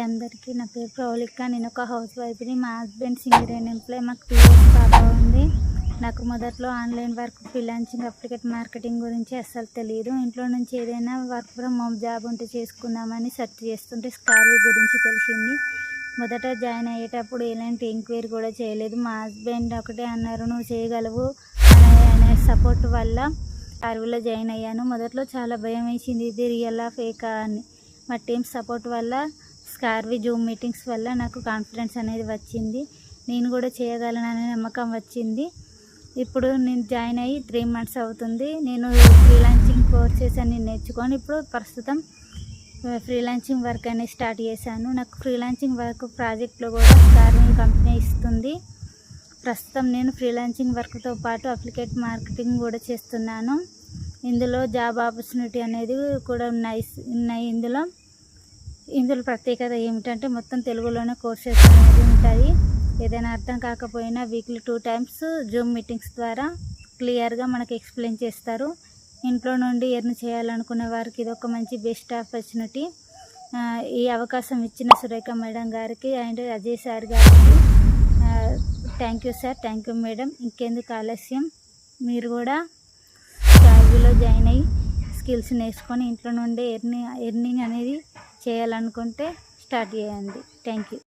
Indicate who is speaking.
Speaker 1: అందరికీ. నా పేరు ప్రౌలిక. నేను ఒక హౌస్ వైఫ్ని. మా హస్బెండ్ సింగర్ అండ్ ఎంప్లాయ్. మాకు 2 years పాప ఉంది. నాకు మొదట్లో ఆన్లైన్ వర్క్, ఫ్రీలాన్సింగ్, అప్లికేట్ మార్కెటింగ్ గురించి అస్సలు తెలియదు. ఇంట్లో నుంచి ఏదైనా వర్క్ ఫ్రమ్ హోమ్ జాబ్ ఉంటే చేసుకుందామని సెర్చ్ చేస్తుంటే స్కార్వీ గురించి తెలిసింది. మొదట జాయిన్ అయ్యేటప్పుడు ఎలాంటి ఎంక్వైరీ కూడా చేయలేదు. మా హస్బెండ్ ఒకటే అన్నారు, నువ్వు చేయగలవు అనే సపోర్ట్ వల్ల స్కార్వీలో జాయిన్ అయ్యాను. మొదట్లో చాలా భయం వేసింది, ఇది రియలా ఫేకా అని. మా టీమ్ సపోర్ట్ వల్ల, స్కార్వీ జూమ్ మీటింగ్స్ వల్ల నాకు కాన్ఫిడెన్స్ అనేది వచ్చింది. నేను కూడా చేయగలననే నమ్మకం వచ్చింది. ఇప్పుడు నేను జాయిన్ అయ్యి 3 months అవుతుంది. నేను ఫ్రీలాన్సింగ్ కోర్సెస్ అన్ని నేర్చుకొని ఇప్పుడు ప్రస్తుతం ఫ్రీలాన్సింగ్ వర్క్ అనేది స్టార్ట్ చేశాను. నాకు ఫ్రీలాన్సింగ్ వర్క్ ప్రాజెక్ట్లో కూడా స్కార్వీ కంపెనీ ఇస్తుంది. ప్రస్తుతం నేను ఫ్రీలాన్సింగ్ వర్క్తో పాటు అప్లికేట్ మార్కెటింగ్ కూడా చేస్తున్నాను. ఇందులో జాబ్ ఆపర్చునిటీ అనేది కూడా ఉన్నాయి. ఇందులో ప్రత్యేకత ఏమిటంటే మొత్తం తెలుగులోనే కోర్సెస్ అనేది ఉంటాయి. ఏదైనా అర్థం కాకపోయినా వీక్లీ 2 times జూమ్ మీటింగ్స్ ద్వారా క్లియర్గా మనకు ఎక్స్ప్లెయిన్ చేస్తారు. ఇంట్లో నుండి ఎర్న్ చేయాలనుకునే వారికి ఇది ఒక మంచి బెస్ట్ ఆపర్చునిటీ. ఈ అవకాశం ఇచ్చిన సురేఖ మేడం గారికి అండ్ అజయ్ సార్ గారికి thank you sir, thank you madam. ఇంకెందుకు ఆలస్యం, మీరు కూడా స్కార్వీలో జాయిన్ అయ్యి స్కిల్స్ నేర్చుకొని ఇంట్లో నుండి ఎర్నింగ్ అనేది చేయాలనుకుంటే స్టార్ట్ చేయండి. Thank you.